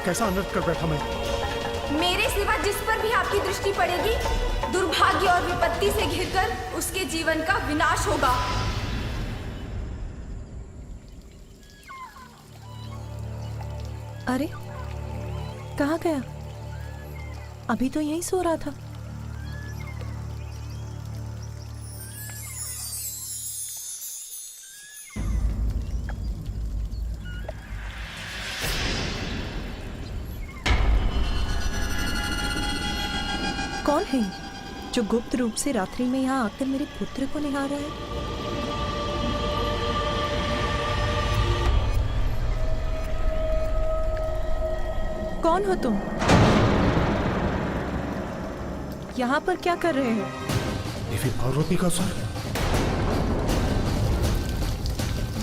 कैसा अनर्थ कर बैठा मैं। मेरे सिवा जिस पर भी आपकी दृष्टि पड़ेगी, दुर्भाग्य और विपत्ति से घिरकर उसके जीवन का विनाश होगा। अरे कहाँ गया? अभी तो यहीं सो रहा था। कौन है जो गुप्त रूप से रात्रि में यहाँ आकर मेरे पुत्र को निहार रहा है? कौन हो तुम? यहाँ पर क्या कर रहे हो? देवी पार्वती का सर।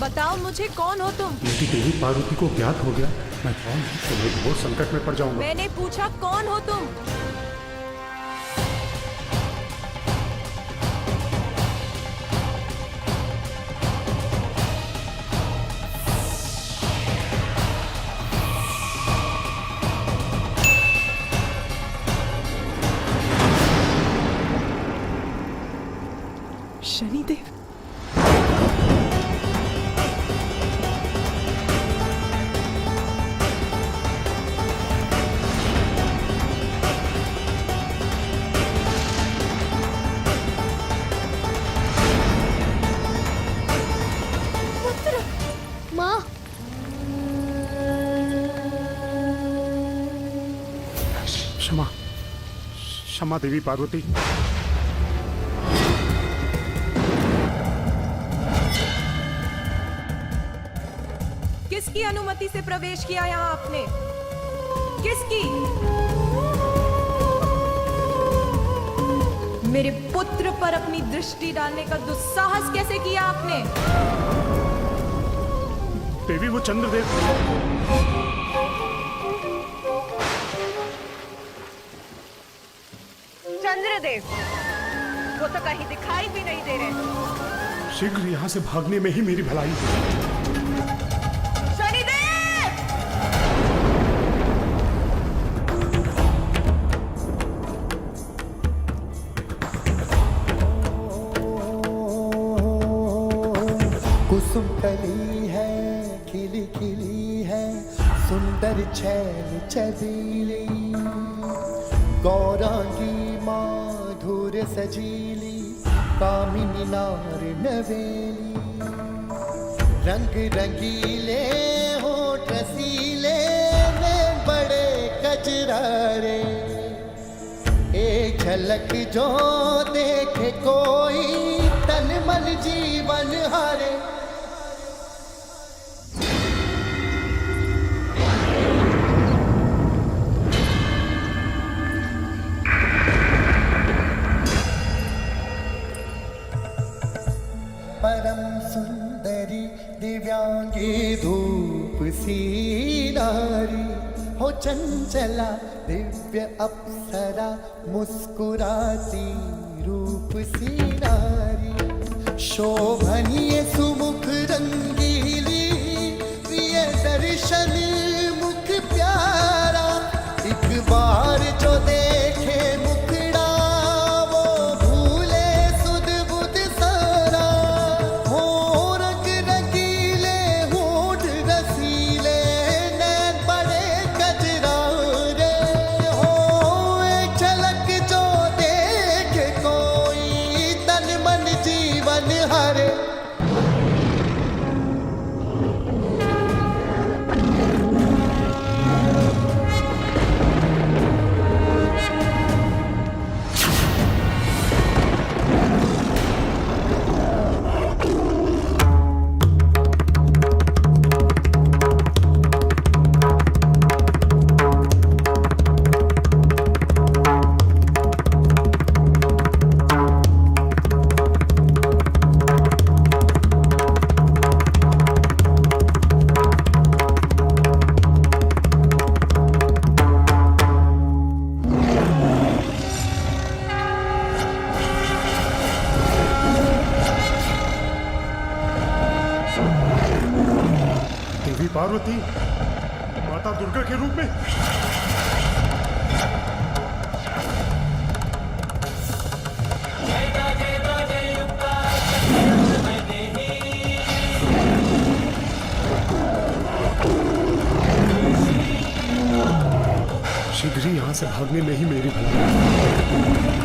बताओ मुझे, कौन हो तुम? यदि देवी पार्वती को ज्ञात हो गया मैं कौन हूँ तो मैं घोर संकट में पड़ जाऊंगा। मैंने पूछा कौन हो तुम? शनिदेव। पुत्र, माँ। क्षमा क्षमा देवी पार्वती। किसकी अनुमति से प्रवेश किया यहाँ आपने? किसकी? मेरे पुत्र पर अपनी दृष्टि डालने का दुस्साहस कैसे किया आपने? देवी वो चंद्रदेव। चंद्रदेव वो तो कहीं दिखाई भी नहीं दे रहे। शीघ्र यहाँ से भागने में ही मेरी भलाई है। कुसुम कली है, खिली खिली है, सुंदर छैल छबीली, गौरांगी माधुर सजीली, कामिनी नार नवेली, रंग रंगीले होठ रसीले में बड़े कजरारे, एक झलक जो देखे कोई तन मन जीवन हारे। परम सुंदरी दिव्यांगी धूप सी नारी, हो चंचला दिव्य अप्सरा मुस्कुराती रूप सी नारी, शोभनीय सुमुख रंगीली प्रिय दर्शन मुख प्यारा, एक बार जो देखे मुखड़ा वो भूले सुध बुध सारा, हो रंग रंगीले होठ रसीले नैन बड़े कजरारे, हो एक झलक जो देखे कोई तन मन जीवन हरे। देवी पार्वती, माता माता दुर्गा के रूप में। शीघ्र ही यहां से भागने में ही मेरी भलाई।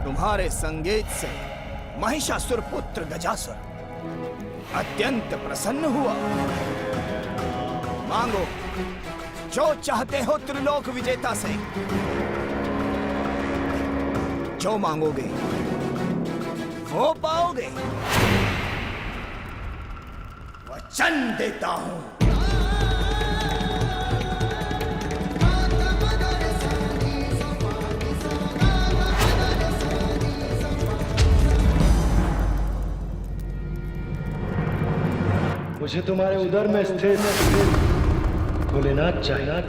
तुम्हारे संगीत से महिषासुर पुत्र गजासुर अत्यंत प्रसन्न हुआ। मांगो जो चाहते हो त्रिलोक विजेता से, जो मांगोगे वो पाओगे। वचन देता हूं। मुझे तुम्हारे उदर में स्थित भोलेनाथ चाहिए।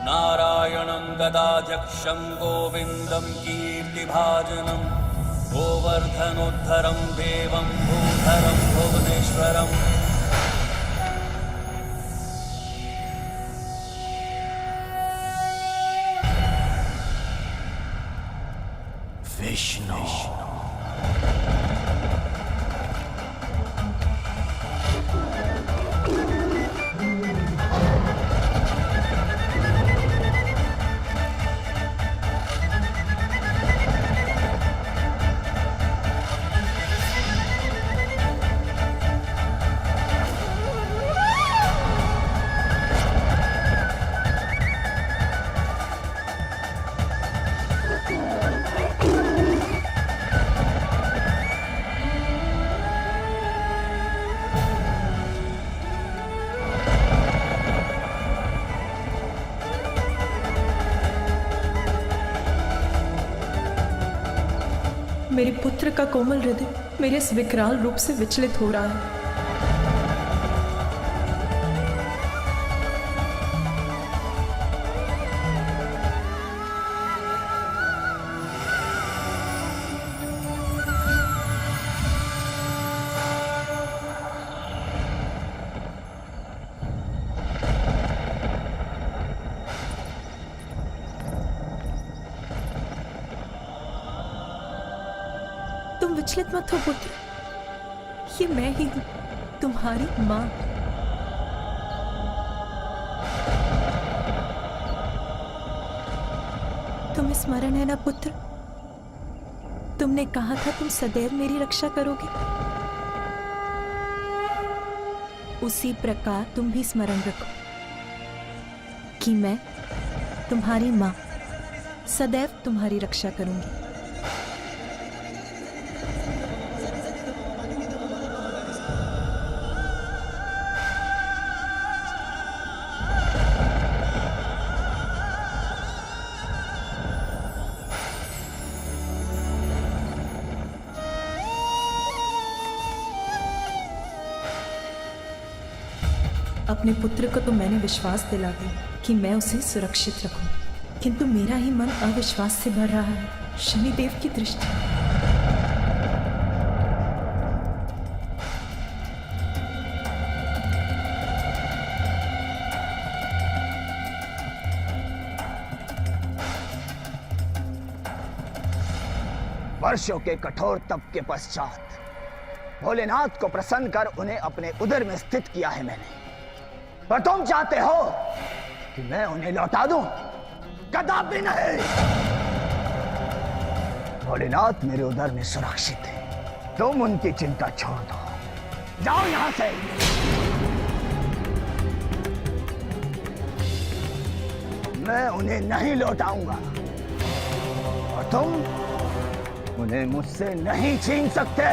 नारायणं गदाध्यक्षं गोविन्दं कीर्तिभाजनं गोवर्धनोद्धरं देवं भूधरं भुवनेश्वरम्। विष्णु मेरे पुत्र का कोमल हृदय मेरे इस विकराल रूप से विचलित हो रहा है। तुम विचलित मत हो पुत्र, ये मैं ही हूं, तुम्हारी मां। तुम्हें स्मरण है ना पुत्र, तुमने कहा था तुम सदैव मेरी रक्षा करोगे। उसी प्रकार तुम भी स्मरण रखो कि मैं तुम्हारी मां सदैव तुम्हारी रक्षा करूंगी। अपने पुत्र को तो मैंने विश्वास दिला दी कि मैं उसे सुरक्षित रखूं, किंतु मेरा ही मन अविश्वास से भर रहा है। शनिदेव की दृष्टि। वर्षों के कठोर तप के पश्चात भोलेनाथ को प्रसन्न कर उन्हें अपने उदर में स्थित किया है मैंने। पर तुम चाहते हो कि मैं उन्हें लौटा दूं? कदापि नहीं। भोलेनाथ मेरे उदर में सुरक्षित है, तुम उनकी चिंता छोड़ दो। जाओ यहां से। मैं उन्हें नहीं लौटाऊंगा और तुम उन्हें मुझसे नहीं छीन सकते।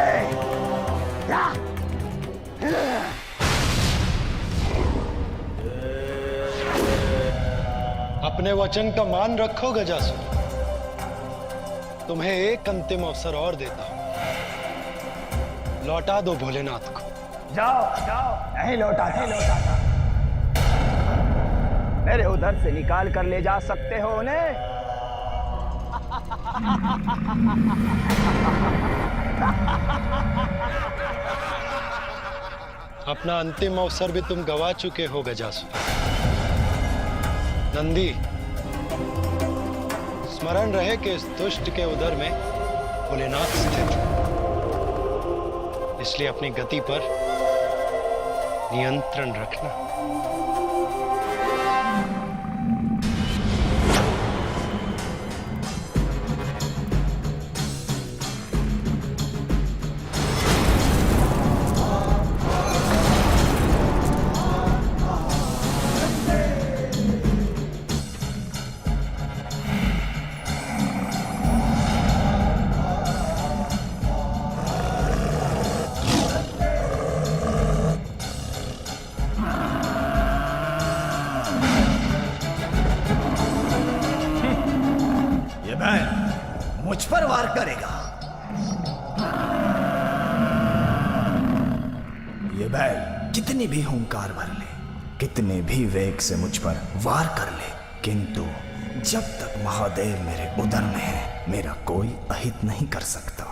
अपने वचन का मान रखो गजासुर। तुम्हें एक अंतिम अवसर और देता हूं, लौटा दो भोलेनाथ को। जाओ जाओ। नहीं लौटाता। मेरे उधर से निकाल कर ले जा सकते हो उन्हें। अपना अंतिम अवसर भी तुम गवा चुके हो गजासुर। नंदी, स्मरण रहे कि इस दुष्ट के उदर में भोलेनाथ स्थित है, इसलिए अपनी गति पर नियंत्रण रखना। मुझ पर वार करेगा। ये बैल कितनी भी हुंकार भर ले, कितने भी वेग से मुझ पर वार कर ले, किंतु जब तक महादेव मेरे उदर में है, मेरा कोई अहित नहीं कर सकता।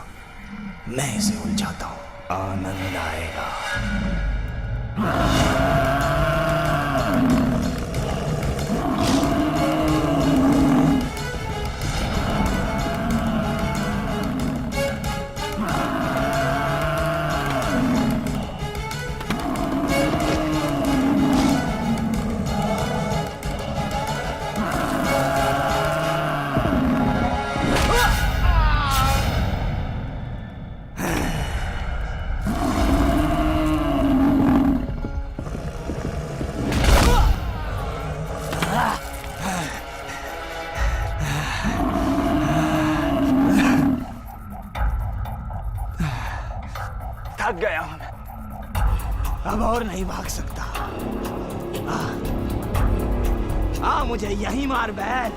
मैं इसे उलझाता हूं, आनंद आएगा। थक गया हूं मैं, अब और नहीं भाग सकता। मुझे यहीं मार बैल।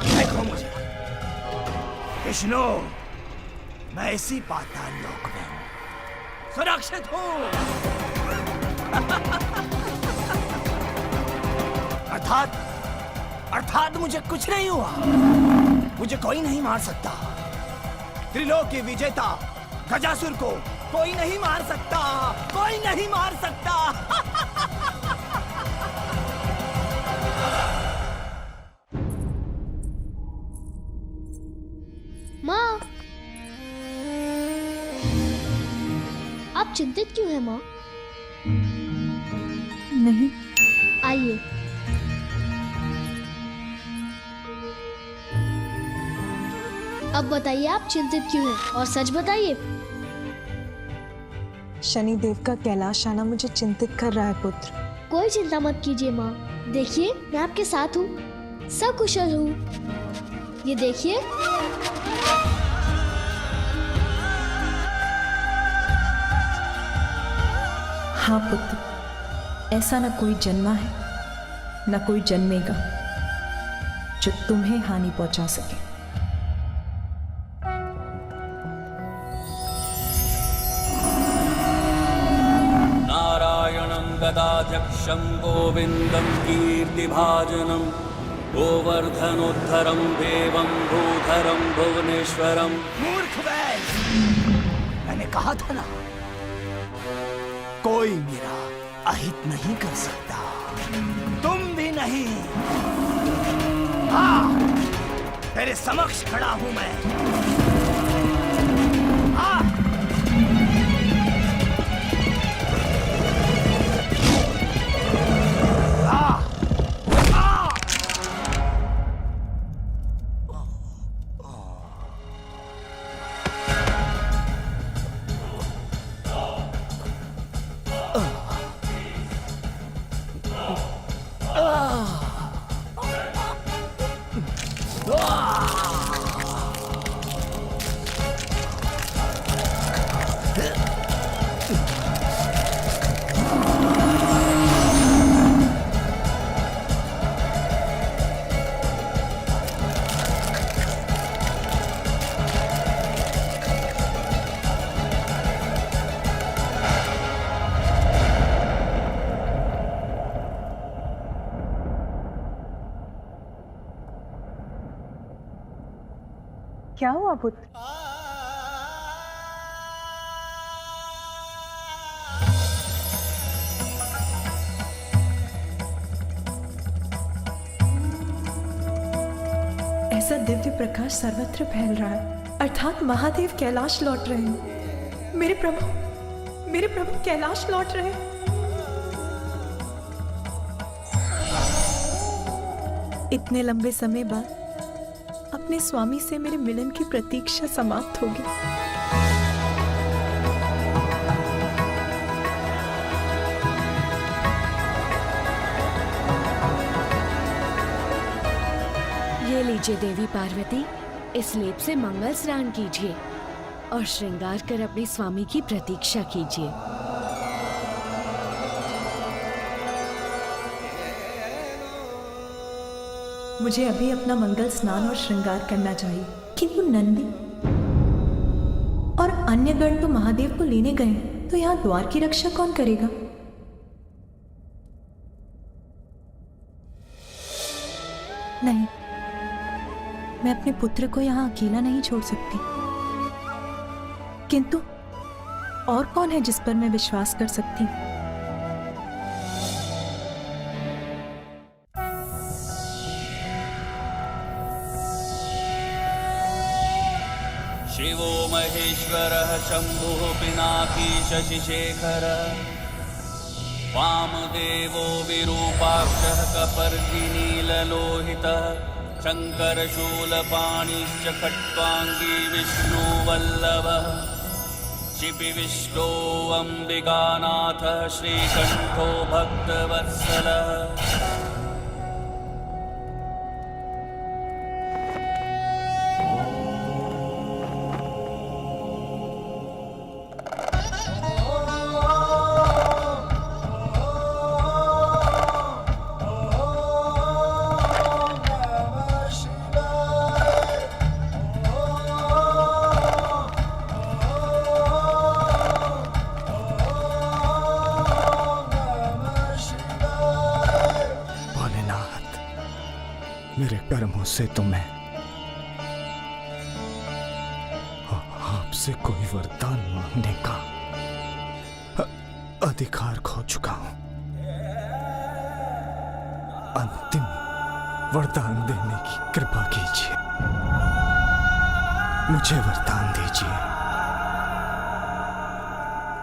देखो मुझे विष्णु, मैं इसी पाताल लोक में हूं, सुरक्षित हूं। अर्थात मुझे कुछ नहीं हुआ, मुझे कोई नहीं मार सकता। त्रिलोकी विजेता गजासुर को कोई नहीं मार सकता, कोई नहीं मार सकता। माँ, आप चिंतित क्यों हैं माँ? नहीं। आइए। अब बताइए आप चिंतित क्यों हैं, और सच बताइए। शनिदेव का कैलाश आना मुझे चिंतित कर रहा है पुत्र। कोई चिंता मत कीजिए माँ, देखिए मैं आपके साथ हूँ, सब कुशल हूँ। ये देखिए। हाँ पुत्र, ऐसा न कोई जन्मा है न कोई जन्मेगा जो तुम्हें हानि पहुंचा सके। नारायणं गदाध्यक्षं गोविन्दं कीर्तिभाजनं गोवर्धनोद्धरं देवं भूधरं भुवनेश्वरं। मूर्ख वैश्य, मैंने कहा था ना, कोई मेरा अहित नहीं कर सकता, तुम भी नहीं। हाँ, तेरे समक्ष खड़ा हूं मैं। हाँ। क्या हुआ पुत्र? ऐसा दिव्य प्रकाश सर्वत्र फैल रहा है, अर्थात महादेव कैलाश लौट रहे हैं। मेरे प्रभु कैलाश लौट रहे हैं। इतने लंबे समय बाद अपने स्वामी से मेरे मिलन की प्रतीक्षा समाप्त होगी। ये लीजिए देवी पार्वती, इस लेप से मंगल स्नान कीजिए और श्रृंगार कर अपने स्वामी की प्रतीक्षा कीजिए। मुझे अभी अपना मंगल स्नान और श्रृंगार करना चाहिए, किंतु नंदी और अन्य गण तो महादेव को लेने गए, तो यहाँ द्वार की रक्षा कौन करेगा? नहीं, मैं अपने पुत्र को यहाँ अकेला नहीं छोड़ सकती। किंतु और कौन है जिस पर मैं विश्वास कर सकती हूँ? शिवो महेश्वरः शम्भुः पिनाकी शशिशेखरः वामदेवो विरूपाक्षः कपर्दिनीललोहितः शङ्करशूलपाणिश्च खट्वाङ्गी विष्णुवल्लभः शिपिविष्टो अम्बिकानाथः श्रीकण्ठो भक्तवत्सलः। मेरे कर्मों से तो मैं आपसे कोई वरदान मांगने का अधिकार खो चुका हूं। अंतिम वरदान देने की कृपा कीजिए, मुझे वरदान दीजिए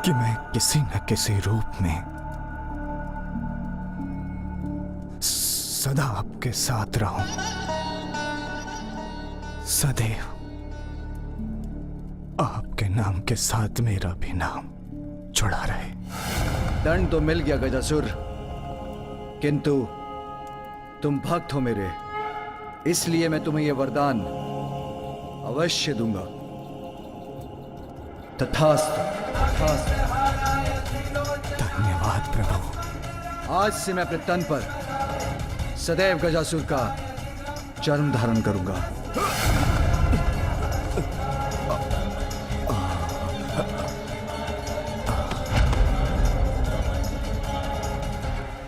कि मैं किसी न किसी रूप में सदा आपके साथ रहूं, सदैव आपके नाम के साथ मेरा भी नाम छुड़ा रहे। दंड तो मिल गया गजासुर, किंतु तुम भक्त हो मेरे, इसलिए मैं तुम्हें यह वरदान अवश्य दूंगा। तथास्तु, तथास्तु। धन्यवाद प्रभु। आज से मैं अपने तन पर सदैव गजासुर का चर्म धारण करूंगा।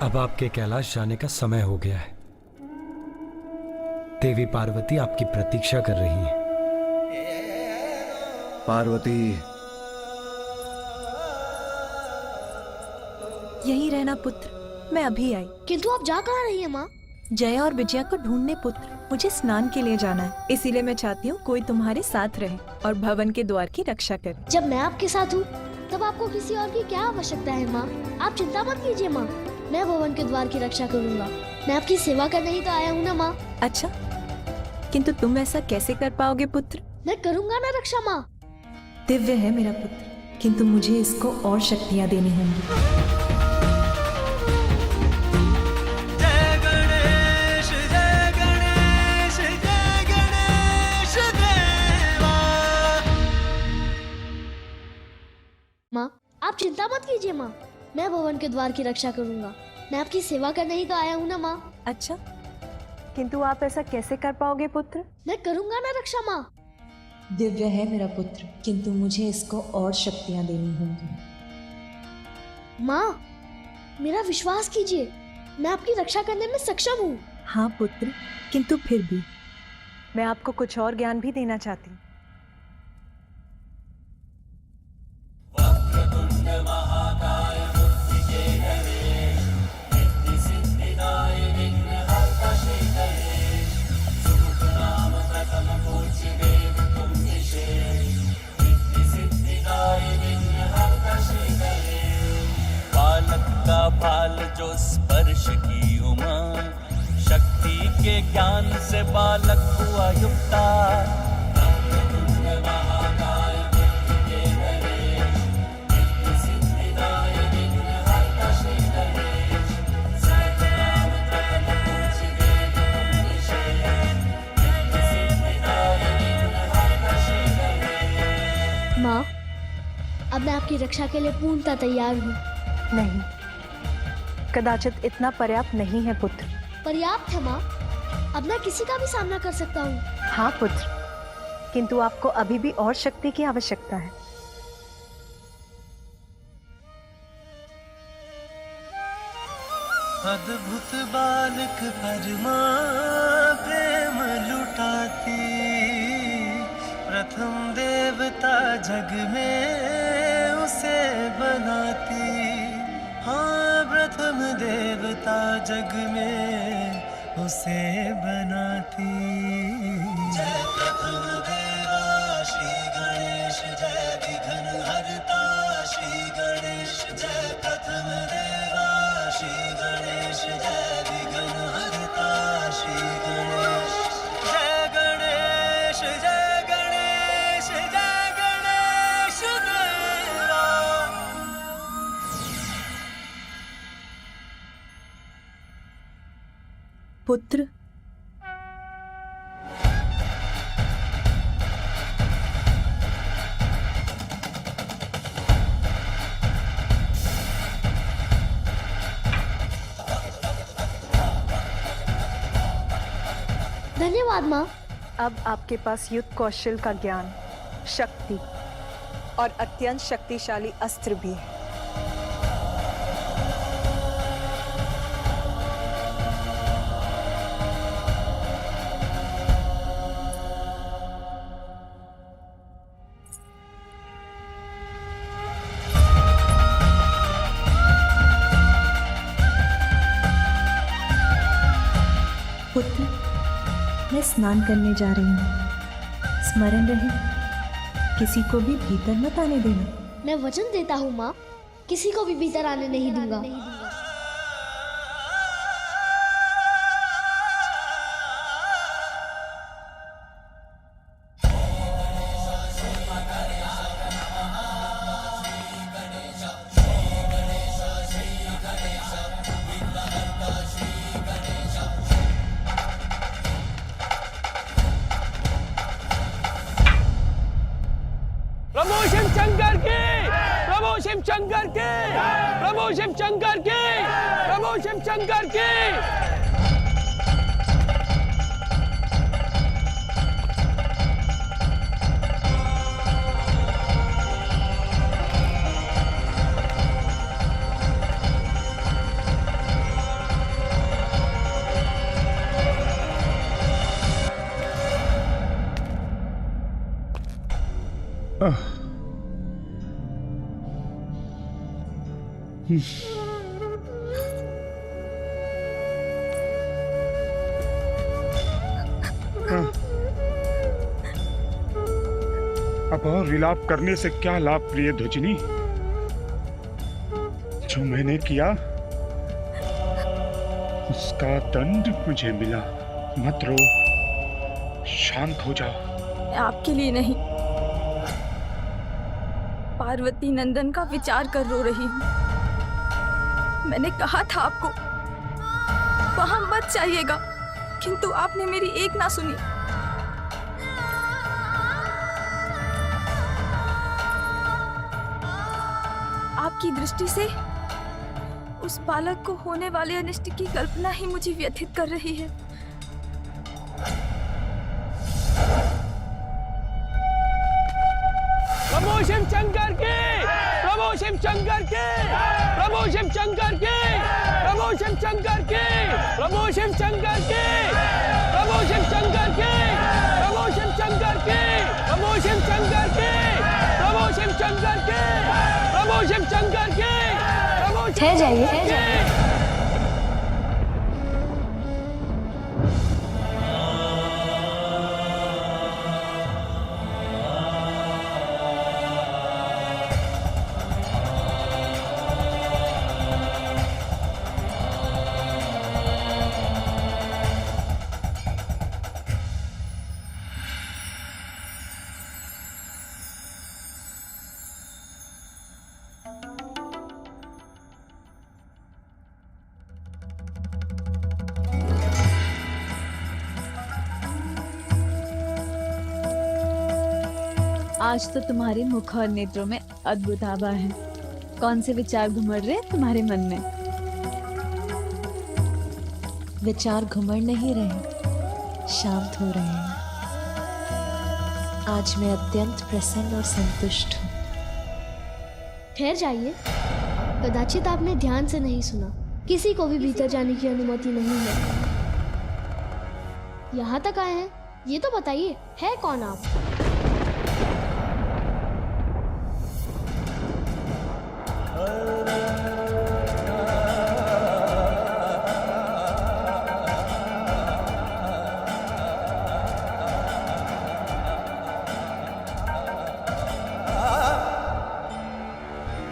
अब आपके कैलाश जाने का समय हो गया है। देवी पार्वती आपकी प्रतीक्षा कर रही हैं। पार्वती, यही रहना पुत्र, मैं अभी आई। किंतु आप जा कहाँ रही है माँ? जया और विजया को ढूंढने पुत्र, मुझे स्नान के लिए जाना है, इसीलिए मैं चाहती हूँ कोई तुम्हारे साथ रहे और भवन के द्वार की रक्षा करे। जब मैं आपके साथ हूँ तब आपको किसी और की क्या आवश्यकता है माँ? आप चिंता मत कीजिए माँ, मैं भवन के द्वार की रक्षा करूँगा। मैं आपकी सेवा करने ही तो आया हूँ ना माँ। अच्छा, किंतु तुम ऐसा कैसे कर पाओगे पुत्र? मैं करूँगा ना रक्षा माँ। दिव्य है मेरा पुत्र, किंतु मुझे इसको और शक्तियाँ देनी होंगी। माँ, आप चिंता मत कीजिए माँ, मैं भवन के द्वार की रक्षा करूँगा। मैं आपकी सेवा करने ही तो आया हूँ ना माँ। अच्छा, किंतु आप ऐसा कैसे कर पाओगे पुत्र? मैं करूँगा ना रक्षा माँ। दिव्य है मेरा पुत्र, किंतु मुझे इसको और शक्तियाँ देनी होंगी। माँ, मेरा विश्वास कीजिए, मैं आपकी रक्षा करने में सक्षम हूँ। हाँ पुत्र, किंतु फिर भी मैं आपको कुछ और ज्ञान भी देना चाहती हूँ। का भाल जो स्पर्श की उमा, शक्ति के ज्ञान से बालक हुआ युक्ता। माँ, अब मैं आपकी रक्षा के लिए पूर्णतः तैयार हूँ। नहीं, कदाचित इतना पर्याप्त नहीं है पुत्र। पर्याप्त है माँ, अब मैं किसी का भी सामना कर सकता हूँ। हाँ पुत्र, किंतु आपको अभी भी और शक्ति की आवश्यकता है। अद्भुत बालक परमा प्रेम लुटाती, प्रथम देवता जग में उसे बनाती। हाँ, प्रथम देवता जग में उसे बनाती। जय प्रथम देवा श्री गणेश, जय विघ्न हरता श्री गणेश। जय प्रथम देवा श्री गणेश, जय विघ्न हरता श्री गणेश। जय गणेश, जय गणेश, जय गणेश देवा। पुत्र, धन्यवाद माँ। अब आपके पास युद्ध कौशल का ज्ञान, शक्ति और अत्यंत शक्तिशाली अस्त्र भी है। पुत्र, मैं स्नान करने जा रही हूँ। स्मरण रहे, किसी को भी भीतर मत आने देना। मैं वचन देता हूँ माँ, किसी को भी भीतर आने नहीं दूंगा। शंकर की, प्रभु शिव शंकर की, प्रभु शिव शंकर की। अब और विलाप करने से क्या लाभ प्रिय ध्वजिनी? जो मैंने किया उसका दंड मुझे मिला। मत रो, शांत हो जाओ। मैं आपके लिए नहीं, पार्वती नंदन का विचार कर रो रही हूँ। मैंने कहा था आपको वहां मत जाइएगा, किंतु आपने मेरी एक ना सुनी। आपकी दृष्टि से उस बालक को होने वाले अनिष्ट की कल्पना ही मुझे व्यथित कर रही है। प्रभु शिव शंकर की, प्रभु शिव शंकर की, प्रभु शिव शंकर की, प्रभु शिव शंकर की, प्रभु शिव शंकर की, प्रभु शिव शंकर की, प्रभु शिव शंकर की, प्रभु शिव शंकर की, प्रभु शिव शंकर की, प्रभु शिव शंकर की, प्रभु ठहर जाइए। आज तो तुम्हारे मुख और नेत्रों में अद्भुत आभा है। कौन से विचार घुमड़ रहे हैं तुम्हारे मन में? विचार घुमड़ नहीं रहे, शांत हो रहे हैं। आज मैं अत्यंत प्रसन्न और संतुष्ट हूँ। ठहर जाइए, कदाचित आपने ध्यान से नहीं सुना। किसी को भी भीतर जाने की अनुमति नहीं है। यहाँ तक आए हैं, ये तो बताइए है कौन आप?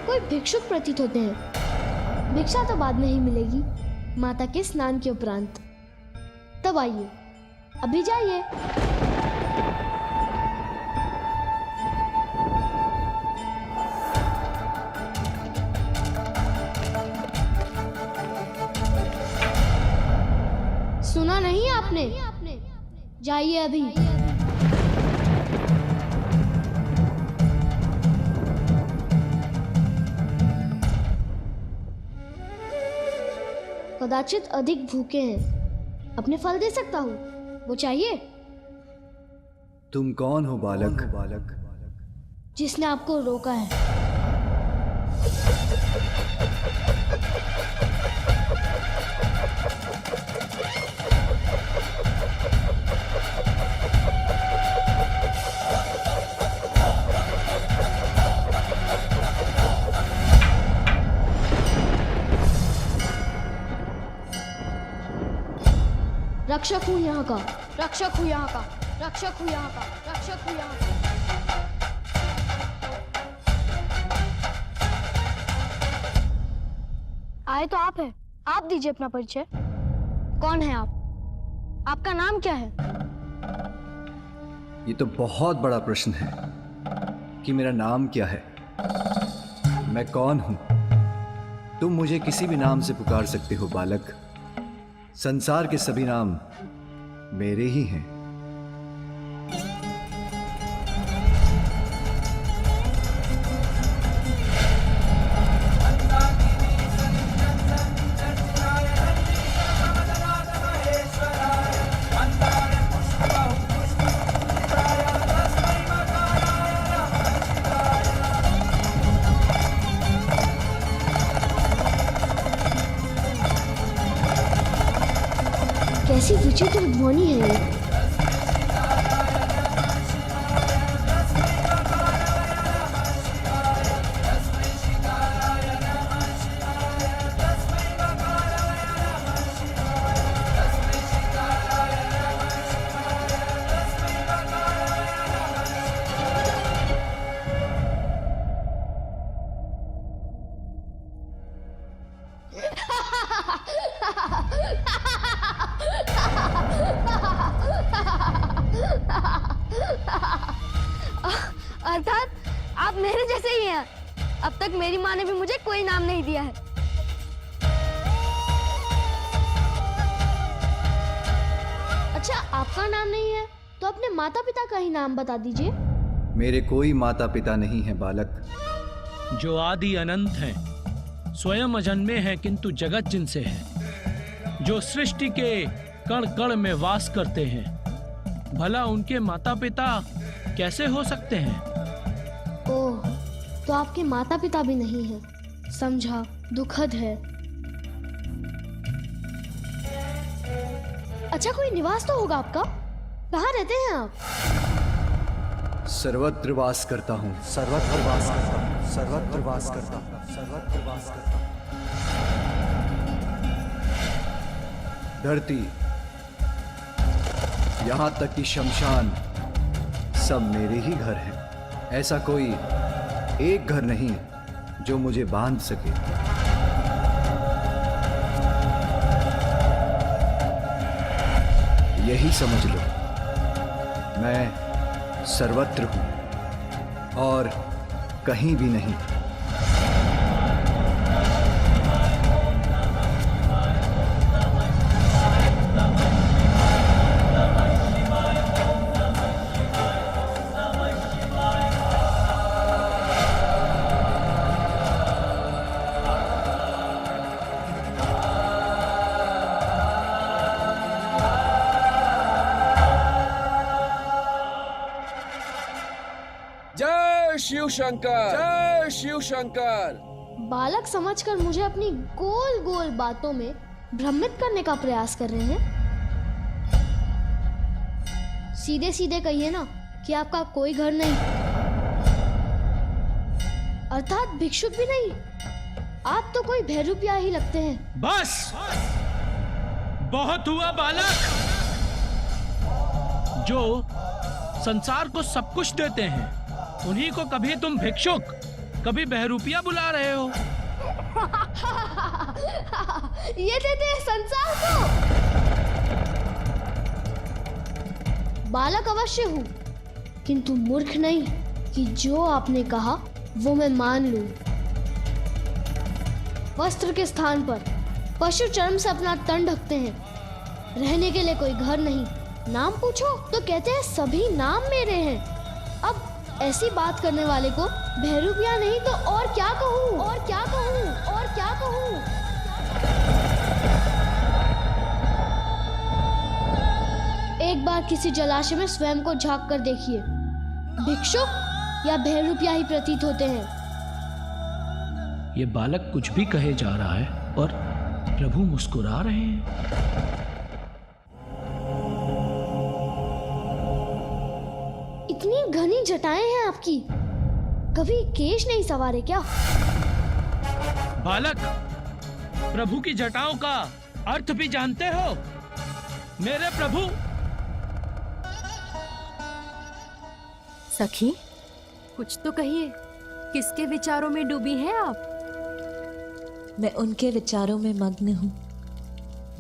कोई भिक्षुक प्रतीत होते हैं। भिक्षा तो बाद में ही मिलेगी, माता के स्नान के उपरांत। तब आइए, अभी जाइए। सुना नहीं आपने? जाइए अभी। कदाचित अधिक भूखे हैं, अपने फल दे सकता हूँ, वो चाहिए? तुम कौन हो बालक? जिसने आपको रोका है। रक्षक हूँ यहाँ का, रक्षक हूँ यहाँ का, रक्षक हूँ यहाँ का, रक्षक हूँ यहाँ का। आए तो आप हैं, आप दीजिए अपना परिचय। कौन है आप? आपका नाम क्या है? ये तो बहुत बड़ा प्रश्न है कि मेरा नाम क्या है। मैं कौन हूं? तुम मुझे किसी भी नाम से पुकार सकते हो बालक। संसार के सभी नाम मेरे ही हैं। कैसी विचित्र ध्वनि है ये। अर्थात आप मेरे जैसे ही हैं। अब तक मेरी माँ ने भी मुझे कोई नाम नहीं दिया है। अच्छा, आपका नाम नहीं है तो अपने माता पिता का ही नाम बता दीजिए। मेरे कोई माता पिता नहीं है बालक। जो आदि अनंत हैं, स्वयं अजन्मे हैं किंतु जगत जिनसे है, जो सृष्टि के कण कण में वास करते हैं, भला उनके माता पिता कैसे हो सकते हैं? ओह, तो आपके माता पिता भी नहीं हैं। समझा, दुखद है। अच्छा, कोई निवास तो होगा आपका? कहाँ रहते हैं आप? सर्वत्र वास करता हूँ। सर्वत्र वास करता हूँ, सर्वत्र वास करता हूँ, सर्वत्र वास करता हूँ। धरती, यहाँ तक कि शमशान, सब मेरे ही घर हैं। ऐसा कोई एक घर नहीं जो मुझे बांध सके। यही समझ लो, मैं सर्वत्र हूं और कहीं भी नहीं। जय शिव शंकर, जय शिव शंकर। बालक समझकर मुझे अपनी गोल गोल बातों में भ्रमित करने का प्रयास कर रहे हैं। सीधे सीधे कहिए ना कि आपका कोई घर नहीं, अर्थात भिक्षुक भी नहीं। आप तो कोई भैरूपिया ही लगते हैं। बस, बहुत हुआ बालक। जो संसार को सब कुछ देते हैं, उन्हीं को कभी तुम भिक्षुक, कभी बहरूपिया बुला रहे हो। ये देते हैं संसार को। बालक अवश्य हूँ, किंतु मूर्ख नहीं कि जो आपने कहा वो मैं मान लूं। वस्त्र के स्थान पर पशु चर्म से अपना तन ढकते हैं। रहने के लिए कोई घर नहीं। नाम पूछो तो कहते हैं सभी नाम मेरे हैं। अब ऐसी बात करने वाले को भैरूपिया नहीं तो और क्या कहूँ, और क्या कहूँ, और क्या कहूँ। एक बार किसी जलाशय में स्वयं को झांक कर देखिए, भिक्षुक या भैरूपिया ही प्रतीत होते हैं। ये बालक कुछ भी कहे जा रहा है और प्रभु मुस्कुरा रहे हैं। इतनी घनी जटाएं हैं आपकी, कभी केश नहीं सवारे क्या? बालक, प्रभु की जटाओं का अर्थ भी जानते हो? मेरे प्रभु। सखी, कुछ तो कहिए, किसके विचारों में डूबी हैं आप? मैं उनके विचारों में मग्न हूँ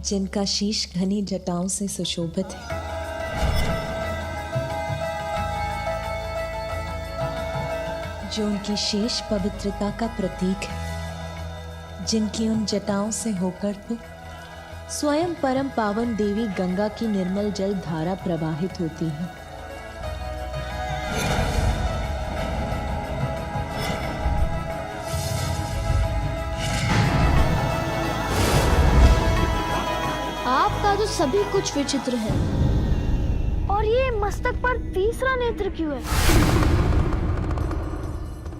जिनका शीश घनी जटाओं से सुशोभित है। जो उनकी शेष पवित्रता का प्रतीक है, जिनकी उन जटाओं से होकर तो स्वयं परम पावन देवी गंगा की निर्मल जल धारा प्रवाहित होती है। आपका तो सभी कुछ विचित्र है। और ये मस्तक पर तीसरा नेत्र क्यों है?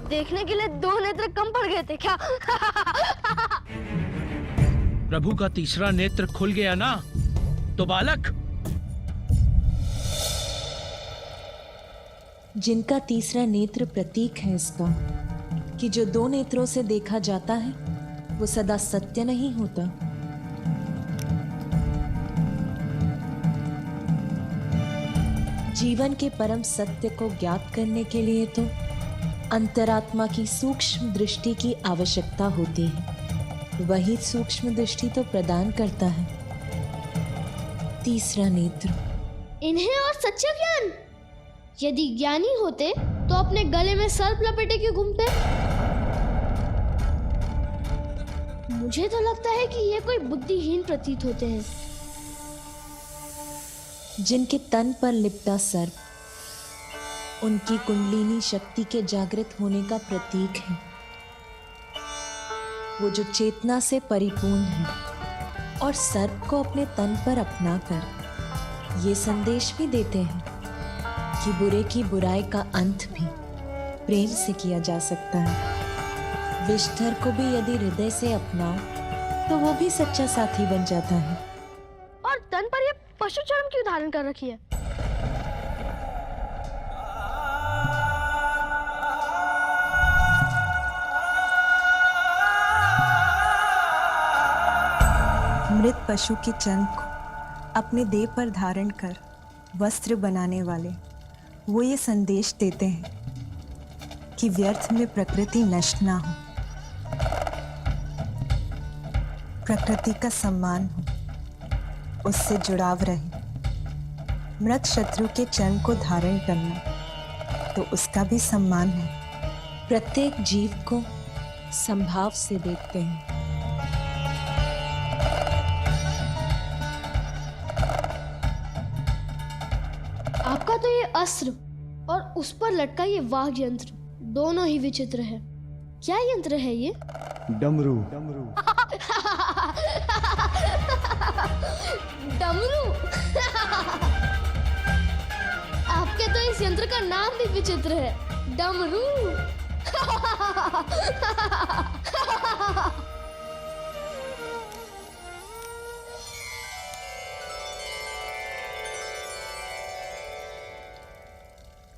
देखने के लिए 2 नेत्र कम पड़ गए थे क्या? प्रभु का तीसरा नेत्र खुल गया ना, तो बालक, जिनका तीसरा नेत्र प्रतीक है इसका कि जो दो नेत्रों से देखा जाता है वो सदा सत्य नहीं होता। जीवन के परम सत्य को ज्ञात करने के लिए तो अंतरात्मा की सूक्ष्म दृष्टि की आवश्यकता होती है। वही सूक्ष्म दृष्टि तो प्रदान करता है तीसरा नेत्र। इन्हें और सच्चा ज्ञान? यदि ज्ञानी होते तो अपने गले में सर्प लपेटे क्यों घूमते? मुझे तो लगता है कि ये कोई बुद्धिहीन प्रतीत होते हैं। जिनके तन पर लिपटा सर्प उनकी कुंडलिनी शक्ति के जागृत होने का प्रतीक है। वो जो चेतना से परिपूर्ण है और सर्प को अपने तन पर अपनाकर ये संदेश भी देते हैं कि बुरे की बुराई का अंत भी प्रेम से किया जा सकता है। विषधर को भी यदि हृदय से अपनाओ तो वो भी सच्चा साथी बन जाता है। और तन पर ये पशु चर्म क्यों धारण कर रखी है? मृत पशु के चर्म को अपने देह पर धारण कर वस्त्र बनाने वाले वो ये संदेश देते हैं कि व्यर्थ में प्रकृति नष्ट ना हो, प्रकृति का सम्मान हो, उससे जुड़ाव रहे। मृत शत्रु के चर्म को धारण करना तो उसका भी सम्मान है। प्रत्येक जीव को संभाव से देखते हैं। आपका तो ये अस्त्र और उस पर लटका ये वाघ यंत्र दोनों ही विचित्र है। क्या यंत्र है ये? डमरू। डमरू। आपके तो इस यंत्र का नाम भी विचित्र है, डमरू।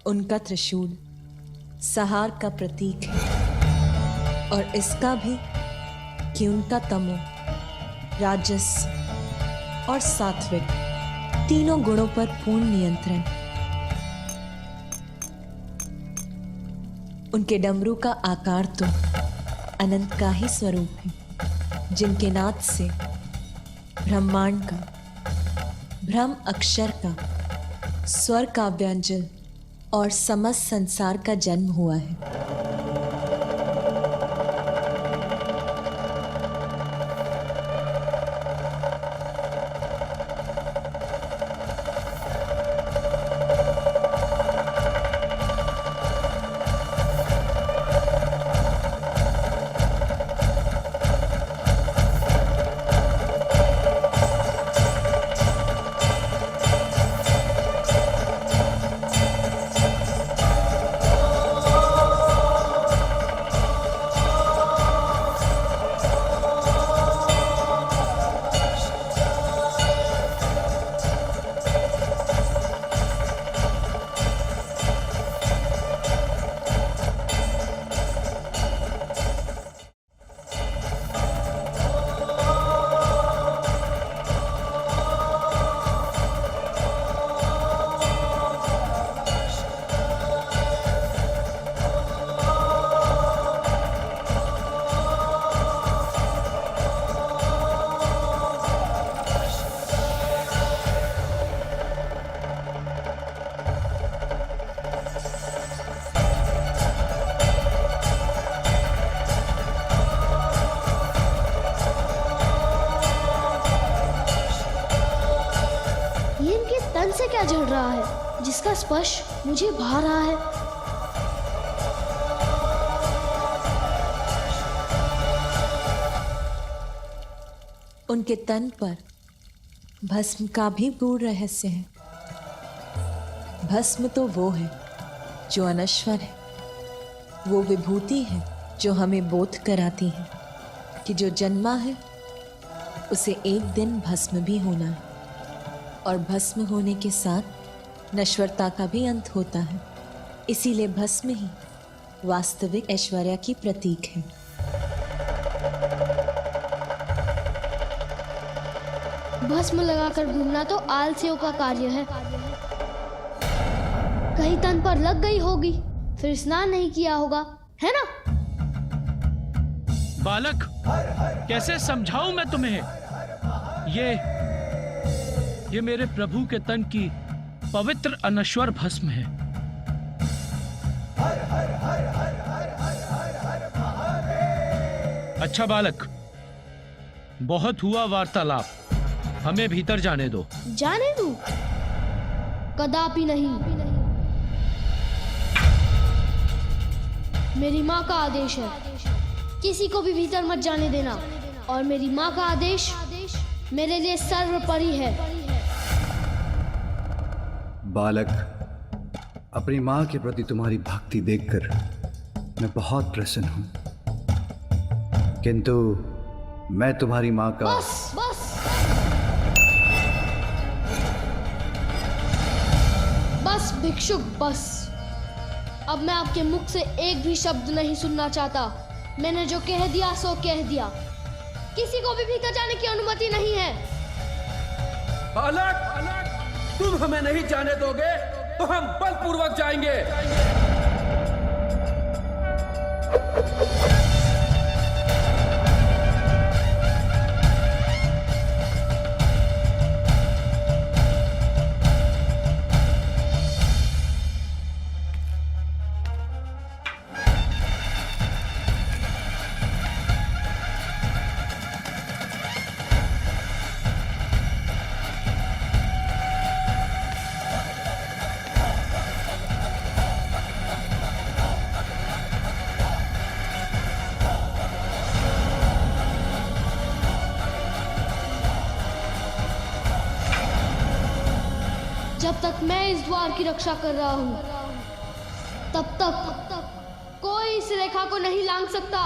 उनका त्रिशूल सहार का प्रतीक है और इसका भी कि उनका तमो, राजस और सात्विक तीनों गुणों पर पूर्ण नियंत्रण। उनके डमरू का आकार तो अनंत का ही स्वरूप है, जिनके नाद से ब्रह्मांड का, ब्रह्म अक्षर का, स्वर का व्यंजन और समस्त संसार का जन्म हुआ है। से क्या झड़ रहा है जिसका स्पर्श मुझे भा रहा है? उनके तन पर भस्म का भी गूढ़ रहस्य है। भस्म तो वो है जो अनश्वर है, वो विभूति है जो हमें बोध कराती है कि जो जन्मा है उसे एक दिन भस्म भी होना है। और भस्म होने के साथ नश्वरता का भी अंत होता है। इसीलिए भस्म ही वास्तविक ऐश्वर्य की प्रतीक है। भस्म लगाकर घूमना तो आलसियों का कार्य है। कहीं तन पर लग गई होगी, फिर स्नान नहीं किया होगा, है ना? बालक, कैसे समझाऊं मैं तुम्हें? ये मेरे प्रभु के तन की पवित्र अनश्वर भस्म है। अच्छा बालक, बहुत हुआ वार्तालाप, हमें भीतर जाने दो। जाने दूं? कदापि नहीं। मेरी माँ का आदेश है, किसी को भी भीतर मत जाने देना। और मेरी माँ का आदेश मेरे लिए सर्वोपरि है। बालक, अपनी माँ के प्रति तुम्हारी भक्ति देखकर मैं बहुत प्रसन्न हूं, किंतु मैं तुम्हारी माँ का बस भिक्षुक, बस। अब मैं आपके मुख से एक भी शब्द नहीं सुनना चाहता। मैंने जो कह दिया सो कह दिया। किसी को भी भीतर जाने की अनुमति नहीं है। बालक, तुम हमें नहीं जाने दोगे तो हम बलपूर्वक जाएंगे। जब तक मैं इस द्वार की रक्षा कर रहा हूँ, तब तक कोई इस रेखा को नहीं लांघ सकता।